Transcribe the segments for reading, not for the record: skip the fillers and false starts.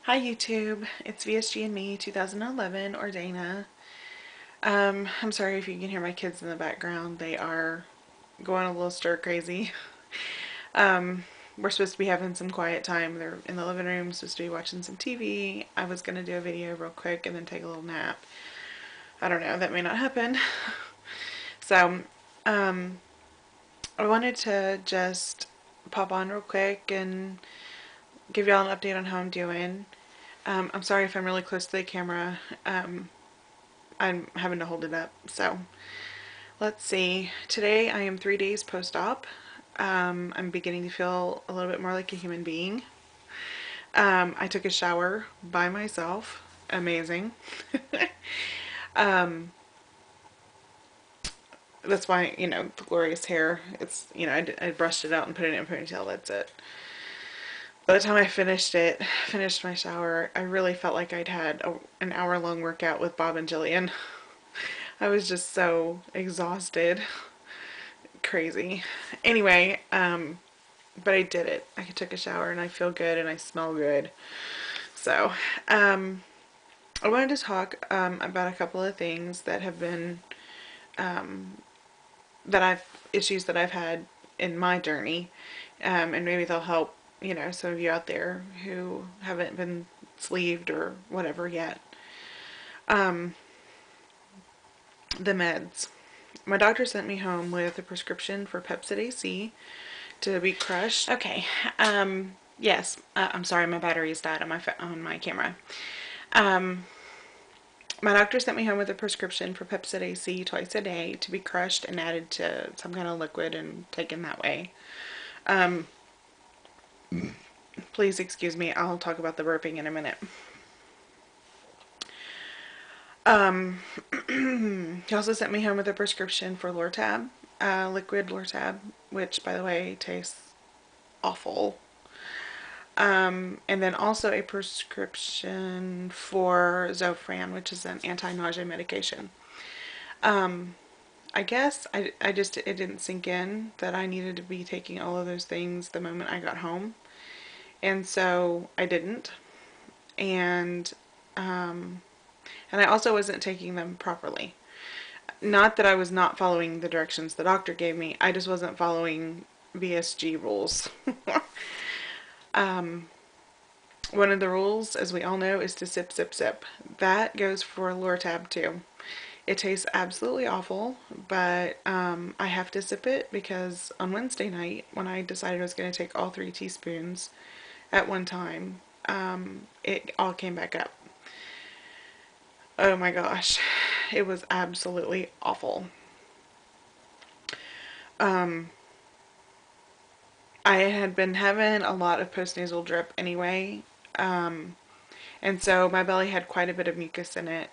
Hi YouTube, it's VSG and me 2011 or Dana. I'm sorry if you can hear my kids in the background. They are going a little stir crazy. We're supposed to be having some quiet time. They're in the living room, supposed to be watching some TV. I was going to do a video real quick and then take a little nap. I don't know, that may not happen. So, um, I wanted to just pop on real quick and give y'all an update on how I'm doing. I'm sorry if I'm really close to the camera. I'm having to hold it up. So let's see. Today I am 3 days post-op. I'm beginning to feel a little bit more like a human being. I took a shower by myself. Amazing. That's why, the glorious hair. It's, I brushed it out and put it in a ponytail. That's it. By the time I finished my shower, I really felt like I'd had an hour-long workout with Bob and Jillian. I was just so exhausted. Crazy. Anyway, but I did it. I took a shower and I feel good and I smell good. So, I wanted to talk about a couple of things that have been issues that I've had in my journey, and maybe they'll help some of you out there who haven't been sleeved or whatever yet. The meds. My doctor sent me home with a prescription for Pepcid AC to be crushed. Okay. Yes. I'm sorry, my battery's died on my camera. My doctor sent me home with a prescription for Pepcid AC twice a day to be crushed and added to some kind of liquid and taken that way. Please excuse me. I'll talk about the burping in a minute. He also sent me home with a prescription for Lortab, liquid Lortab, which, by the way, tastes awful. And then also a prescription for Zofran, which is an anti-nausea medication. I guess it didn't sink in that I needed to be taking all of those things the moment I got home. And so I didn't. And, and I also wasn't taking them properly. Not that I was not following the directions the doctor gave me, I just wasn't following VSG rules. One of the rules, as we all know, is to sip, sip, sip. That goes for Lortab too. It tastes absolutely awful, but I have to sip it because on Wednesday night, when I decided I was going to take all 3 teaspoons at one time, it all came back up. Oh my gosh, it was absolutely awful. I had been having a lot of postnasal drip anyway, and so my belly had quite a bit of mucus in it.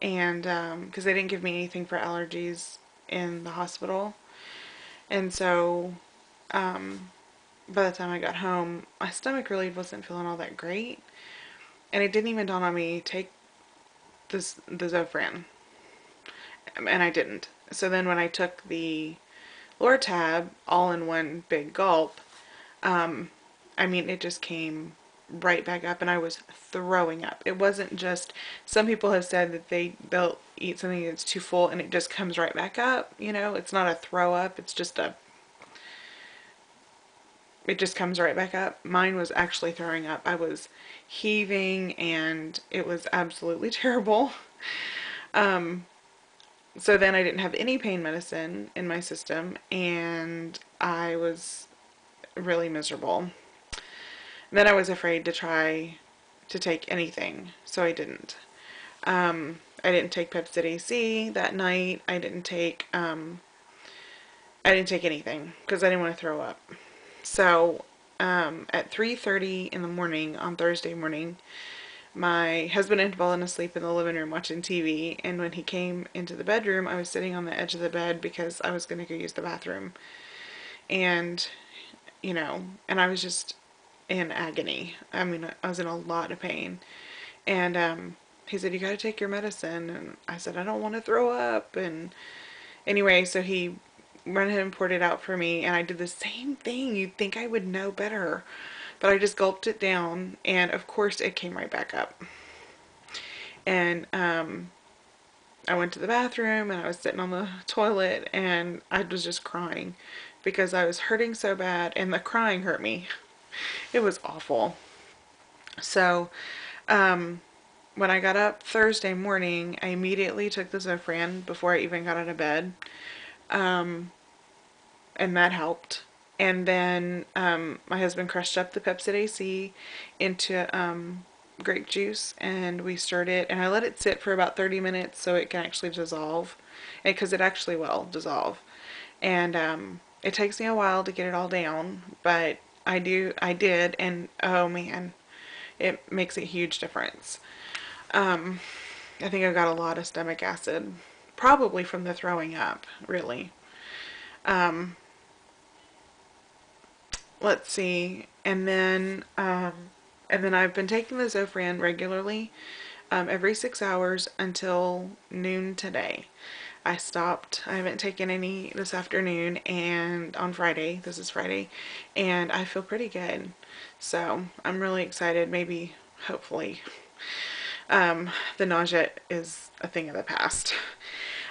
And because they didn't give me anything for allergies in the hospital, and so by the time I got home, my stomach really wasn't feeling all that great, and it didn't even dawn on me to take the Zofran, and I didn't. So then when I took the Lortab all in one big gulp, I mean, it just came right back up and I was throwing up. It wasn't just, some people have said that they'll eat something that's too full and it just comes right back up, it's not a throw up, it's just it just comes right back up. Mine was actually throwing up. I was heaving and it was absolutely terrible. So then I didn't have any pain medicine in my system and I was really miserable. Then I was afraid to try to take anything, so I didn't. I didn't take Pepcid AC that night. I didn't take anything because I didn't want to throw up. So at 3:30 in the morning on Thursday morning, my husband had fallen asleep in the living room watching TV, and when he came into the bedroom, I was sitting on the edge of the bed because I was going to go use the bathroom. And, and I was just in agony. I mean, I was in a lot of pain. And he said, "You got to take your medicine." And I said, "I don't want to throw up." And anyway, so he went ahead and poured it out for me. And I did the same thing. You'd think I would know better. But I just gulped it down, and of course it came right back up. And I went to the bathroom and I was sitting on the toilet and I was just crying because I was hurting so bad and the crying hurt me. It was awful. So, when I got up Thursday morning, I immediately took the Zofran before I even got out of bed, and that helped. And then my husband crushed up the Pepcid AC into grape juice, and we stirred it. And I let it sit for about 30 minutes so it can actually dissolve, because it actually will dissolve. And it takes me a while to get it all down, but I did, and oh man, it makes a huge difference. I think I got a lot of stomach acid, probably from the throwing up, really. Let's see, and then I've been taking the Zofran regularly, every 6 hours until noon today. I stopped. I haven't taken any this afternoon and on Friday. This is Friday, and I feel pretty good. So I'm really excited. Maybe, hopefully, the nausea is a thing of the past.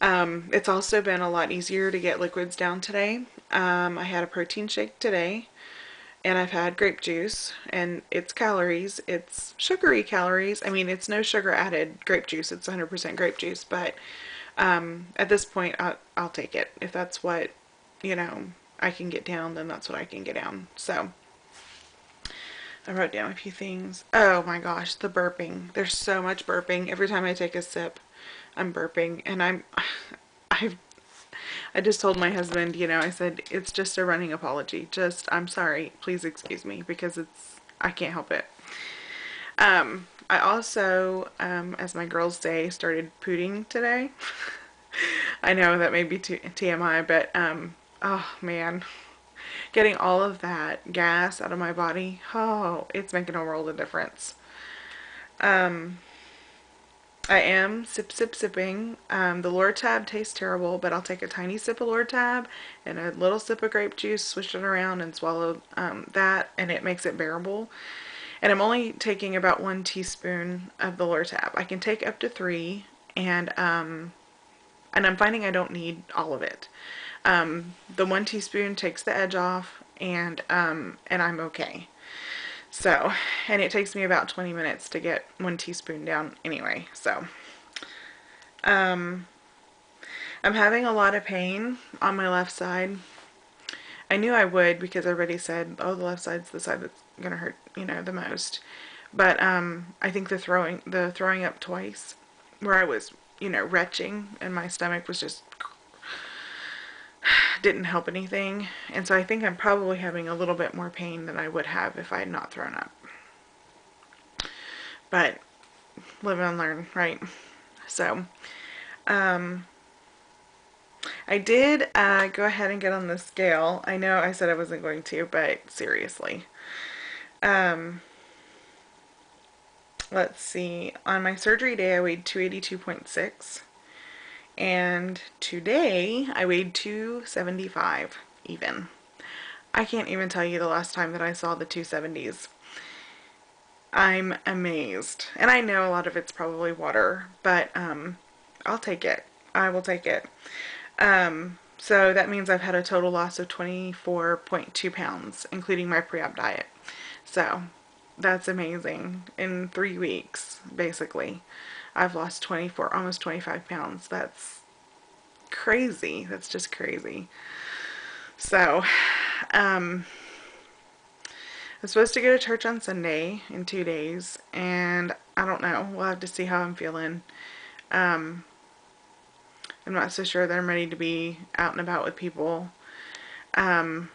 It's also been a lot easier to get liquids down today. I had a protein shake today, and I've had grape juice, and it's calories. It's sugary calories. I mean, it's no sugar added grape juice. It's 100% grape juice, but at this point, I'll take it. If that's what, you know, I can get down, then that's what I can get down. So I wrote down a few things. Oh my gosh, the burping. There's so much burping. Every time I take a sip, I'm burping, and I've I just told my husband, I said, it's just a running apology. Just, I'm sorry. Please excuse me because I can't help it. I also, as my girls say, started pooting today. I know that may be TMI, but, oh man, getting all of that gas out of my body, oh, it's making a world of difference. I am sipping. The Lortab tastes terrible, but I'll take a tiny sip of Lortab and a little sip of grape juice, swish it around, and swallow that, and it makes it bearable. And I'm only taking about 1 teaspoon of the Lortab. I can take up to 3, and I'm finding I don't need all of it. The 1 teaspoon takes the edge off, and I'm okay. So, and it takes me about 20 minutes to get 1 teaspoon down anyway. So, I'm having a lot of pain on my left side. I knew I would because everybody said, oh, the left side's the side that's gonna hurt, the most. But I think the throwing up twice, where I was, retching, and my stomach was just didn't help anything. And so I think I'm probably having a little bit more pain than I would have if I had not thrown up. But live and learn, right? So, I did go ahead and get on the scale. I know I said I wasn't going to, but seriously. Let's see. On my surgery day, I weighed 282.6. And today, I weighed 275 even. I can't even tell you the last time that I saw the 270s. I'm amazed. And I know a lot of it's probably water, but I'll take it. I will take it. So that means I've had a total loss of 24.2 pounds, including my pre-op diet. So that's amazing. In 3 weeks, basically, I've lost 24, almost 25 pounds. That's crazy. That's just crazy. So, I'm supposed to go to church on Sunday in 2 days, and I don't know. We'll have to see how I'm feeling. Um, I'm not so sure that I'm ready to be out and about with people. Um,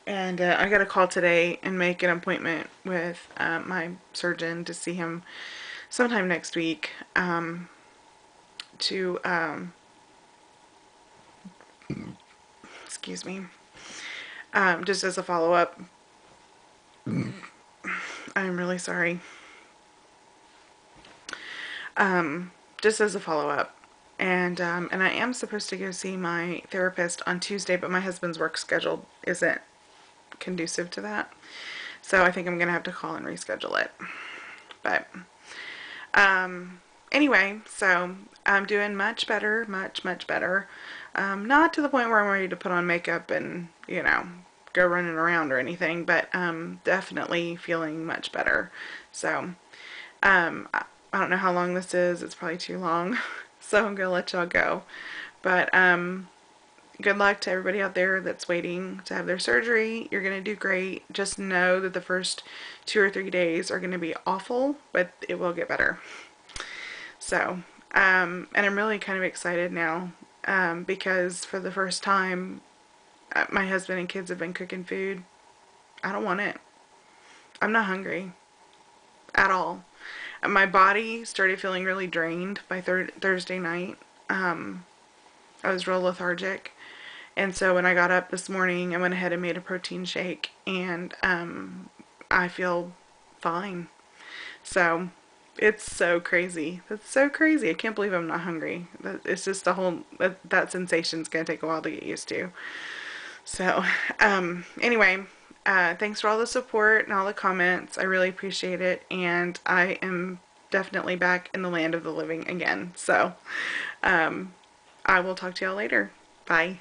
and I got a call today and make an appointment with my surgeon to see him sometime next week, to, excuse me, just as a follow-up. I'm really sorry. Just as a follow-up. And I am supposed to go see my therapist on Tuesday, but my husband's work schedule isn't conducive to that. So I think I'm going to have to call and reschedule it. But anyway, so I'm doing much better, much better. Not to the point where I'm ready to put on makeup and, go running around or anything, but definitely feeling much better. So I don't know how long this is. It's probably too long. So I'm going to let y'all go. But good luck to everybody out there that's waiting to have their surgery. You're going to do great. Just know that the first 2 or 3 days are going to be awful, but it will get better. So, and I'm really kind of excited now because for the first time, my husband and kids have been cooking food. I don't want it. I'm not hungry at all. My body started feeling really drained by Thursday night. I was real lethargic. And so when I got up this morning, I went ahead and made a protein shake, and I feel fine. So it's so crazy. That's so crazy. I can't believe I'm not hungry. It's just a whole, that sensation's going to take a while to get used to. So, anyway, thanks for all the support and all the comments. I really appreciate it. And I am definitely back in the land of the living again. So, I will talk to y'all later. Bye.